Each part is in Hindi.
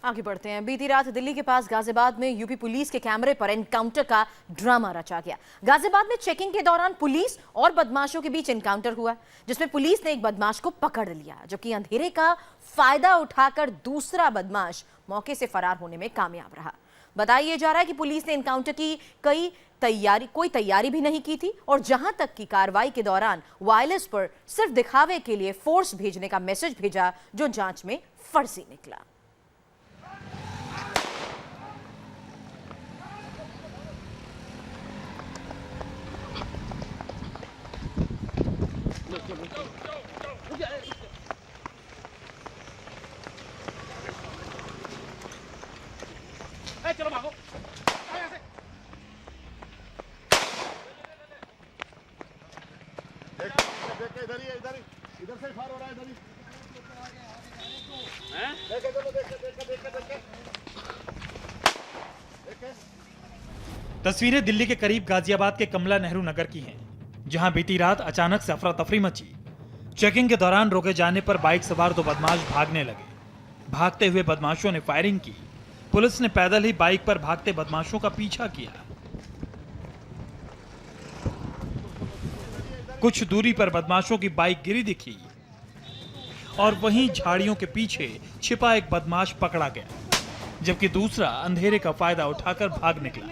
आगे बढ़ते हैं। बीती रात दिल्ली के पास गाजियाबाद में यूपी पुलिस के कैमरे पर एनकाउंटर का ड्रामा रचा गया। गाजियाबाद में चेकिंग के दौरान पुलिस और बदमाशों के बीच एनकाउंटर हुआ, जिसमें पुलिस ने एक बदमाश को पकड़ लिया, जबकि अंधेरे का फायदा उठाकर दूसरा बदमाश मौके से फरार होने में कामयाब रहा। बताया जा रहा है कि पुलिस ने एनकाउंटर की कोई तैयारी भी नहीं की थी और जहां तक की कार्रवाई के दौरान वायरलेस पर सिर्फ दिखावे के लिए फोर्स भेजने का मैसेज भेजा, जो जांच में फर्जी निकला। चलो भागो। देख इधर ही इधर से फार हो रहा है, इधर ही तस्वीरें दिल्ली के करीब गाजियाबाद के कमला नेहरू नगर की हैं, जहां बीती रात अचानक से अफरा तफरी मची। चेकिंग के दौरान रोके जाने पर बाइक सवार दो बदमाश भागने लगे। भागते हुए बदमाशों ने फायरिंग की। पुलिस ने पैदल ही बाइक पर भागते बदमाशों का पीछा किया। कुछ दूरी पर बदमाशों की बाइक गिरी दिखी और वहीं झाड़ियों के पीछे छिपा एक बदमाश पकड़ा गया, जबकि दूसरा अंधेरे का फायदा उठाकर भाग निकला।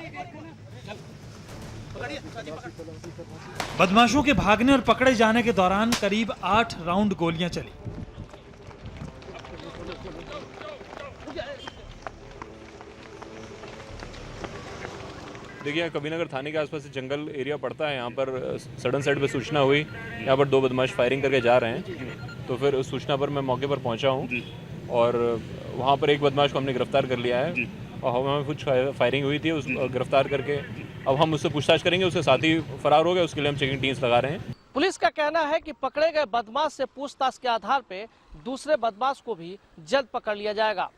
बदमाशों के भागने और पकड़े जाने के दौरान करीब 8 राउंड गोलियां चली। देखिए, कबीरनगर थाने के आसपास से जंगल एरिया पड़ता है। यहाँ पर सडन साइड पे सूचना हुई, यहाँ पर 2 बदमाश फायरिंग करके जा रहे हैं। तो फिर उस सूचना पर मैं मौके पर पहुँचा हूँ और वहाँ पर एक बदमाश को हमने गिरफ्तार कर लिया है और हमें कुछ फायरिंग हुई थी, उस गिरफ्तार करके अब हम उससे पूछताछ करेंगे। उसके साथी फरार हो गए, उसके लिए हम चेकिंग टीम्स लगा रहे हैं। पुलिस का कहना है कि पकड़े गए बदमाश से पूछताछ के आधार पे दूसरे बदमाश को भी जल्द पकड़ लिया जाएगा।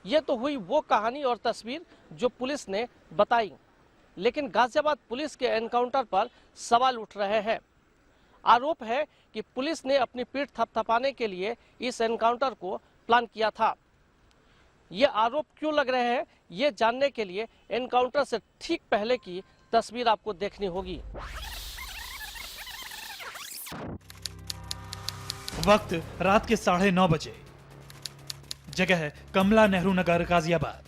ये तो हुई वो कहानी और तस्वीर जो पुलिस ने बताई, लेकिन गाजियाबाद पुलिस के एनकाउंटर पर सवाल उठ रहे हैं। आरोप है कि पुलिस ने अपनी पीठ थपथपाने के लिए इस एनकाउंटर को प्लान किया था। ये आरोप क्यों लग रहे हैं, ये जानने के लिए एनकाउंटर से ठीक पहले की तस्वीर आपको देखनी होगी। वक्त रात के 9:30 बजे। जगह कमला नेहरू नगर, गाजियाबाद।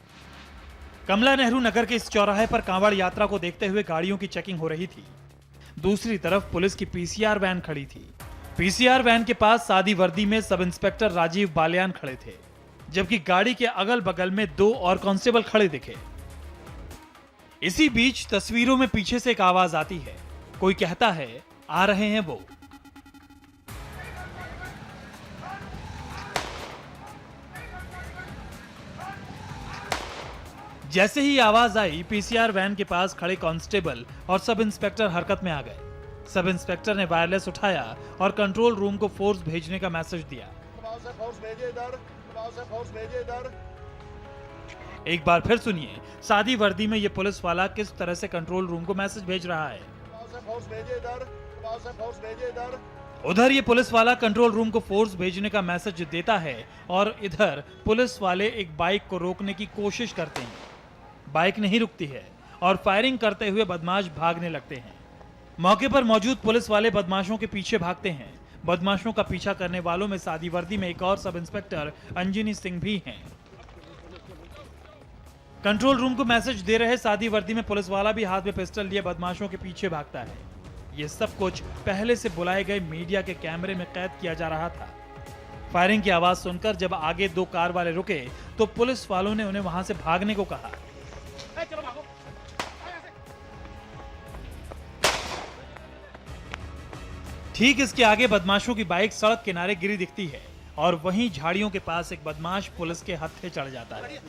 कमला नेहरू नगर के इस चौराहे पर कांवड़ यात्रा को देखते हुए गाड़ियों की चेकिंग हो रही थी। दूसरी तरफ पुलिस की पीसीआर वैन खड़ी थी। पीसीआर वैन के पास सादी वर्दी में सब इंस्पेक्टर राजीव बालियान खड़े थे, जबकि गाड़ी के अगल बगल में 2 और कांस्टेबल खड़े दिखे। इसी बीच तस्वीरों में पीछे से एक आवाज आती है। कोई कहता है, आ रहे हैं वो। जैसे ही आवाज आई, पीसीआर वैन के पास खड़े कांस्टेबल और सब इंस्पेक्टर हरकत में आ गए। सब इंस्पेक्टर ने वायरलेस उठाया और कंट्रोल रूम को फोर्स भेजने का मैसेज दिया। एक बार फिर सुनिए, सादी वर्दी में ये पुलिस वाला किस तरह से कंट्रोल रूम को मैसेज भेज रहा है। उधर ये पुलिस वाला कंट्रोल रूम को फोर्स भेजने का मैसेज देता है और इधर पुलिस वाले एक बाइक को रोकने की कोशिश करते हैं। बाइक नहीं रुकती है और फायरिंग करते हुए बदमाश भागने लगते हैं। मौके पर मौजूद पुलिस वाले बदमाशों के पीछे भागते हैं। बदमाशों का पीछा करने वालों में सादी वर्दी में एक और सब इंस्पेक्टर अंजनी सिंह भी हैं। कंट्रोल रूम को मैसेज दे रहे सादी वर्दी में पुलिस वाला भी हाथ में पिस्टल लिए बदमाशों के पीछे भागता है। ये सब कुछ पहले से बुलाए गए मीडिया के कैमरे में कैद किया जा रहा था। फायरिंग की आवाज सुनकर जब आगे 2 कार वाले रुके तो पुलिस वालों ने उन्हें वहां से भागने को कहा। चलो भागो। ठीक इसके आगे बदमाशों की बाइक सड़क किनारे गिरी दिखती है और वहीं झाड़ियों के पास एक बदमाश पुलिस के हत्थे चढ़ जाता है।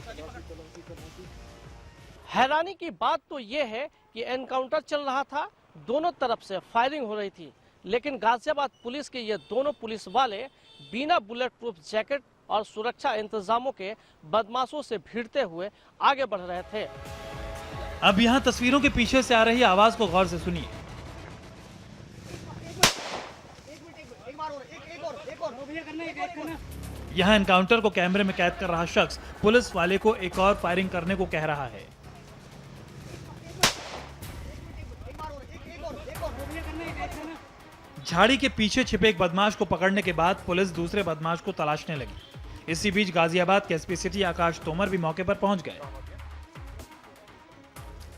हैरानी की बात तो ये है कि एनकाउंटर चल रहा था, दोनों तरफ से फायरिंग हो रही थी, लेकिन गाजियाबाद पुलिस के ये दोनों पुलिस वाले बिना बुलेट प्रूफ जैकेट और सुरक्षा इंतजामों के बदमाशों से भिड़ते हुए आगे बढ़ रहे थे। अब यहाँ तस्वीरों के पीछे से आ रही आवाज को गौर से सुनिए। एक और यहाँ एनकाउंटर को कैमरे में कैद कर रहा शख्स पुलिस वाले को एक और फायरिंग करने को कह रहा है। झाड़ी के पीछे छिपे एक बदमाश को पकड़ने के बाद पुलिस दूसरे बदमाश को तलाशने लगी। इसी बीच गाजियाबाद के एसपी सिटी आकाश तोमर भी मौके पर पहुंच गए।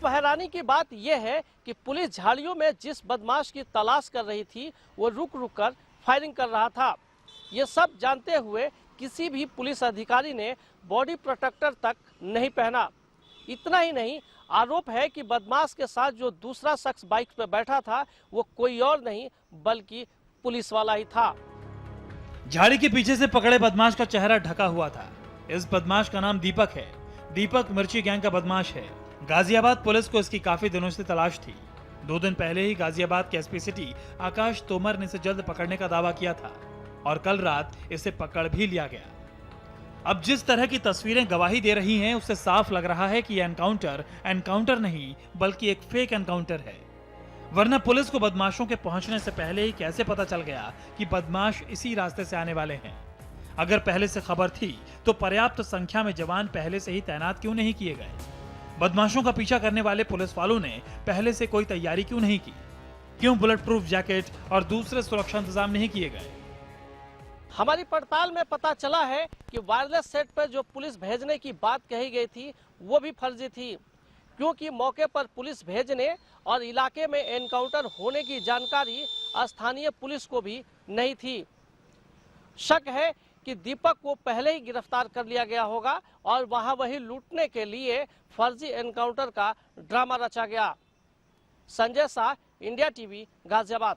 हैरानी की बात यह है कि पुलिस झाड़ियों में जिस बदमाश की तलाश कर रही थी वो रुक रुक कर फायरिंग कर रहा था। ये सब जानते हुए किसी भी पुलिस अधिकारी ने बॉडी प्रोटेक्टर तक नहीं पहना। इतना ही नहीं, आरोप है कि बदमाश के साथ जो दूसरा शख्स बाइक पर बैठा था वो कोई और नहीं बल्कि पुलिस वाला ही था। झाड़ी के पीछे से पकड़े बदमाश का चेहरा ढका हुआ था। इस बदमाश का नाम दीपक है। दीपक मिर्ची गैंग का बदमाश है। गाजियाबाद पुलिस को इसकी काफी दिनों से तलाश थी। 2 दिन पहले ही गाजियाबाद के एसपी सिटी आकाश तोमर ने इसे जल्द पकड़ने का दावा किया था और कल रात इसे पकड़ भी लिया गया। अब जिस तरह की तस्वीरें गवाही दे रही हैं, उससे साफ लग रहा है कि यह एनकाउंटर नहीं बल्कि एक फेक एनकाउंटर है। वरना पुलिस को बदमाशों के पहुंचने से पहले ही कैसे पता चल गया कि बदमाश इसी रास्ते से आने वाले हैं? अगर पहले से खबर थी तो पर्याप्त संख्या में जवान पहले से ही तैनात क्यों नहीं किए गए? बदमाशों का पीछा करने वाले पुलिस वालों ने पहले से कोई तैयारी क्यों नहीं की? क्यों बुलेट प्रूफ जैकेट और दूसरे सुरक्षा इंतजाम नहीं किए गए? हमारी पड़ताल में पता चला है कि वायरलेस सेट पर जो पुलिस भेजने की बात कही गई थी वो भी फर्जी थी, क्योंकि मौके पर पुलिस भेजने और इलाके में एनकाउंटर होने की जानकारी स्थानीय पुलिस को भी नहीं थी। शक है कि दीपक को पहले ही गिरफ्तार कर लिया गया होगा और वहां वही लूटने के लिए फर्जी एनकाउंटर का ड्रामा रचा गया। Sanjay Shah, India TV, Ghaziabad.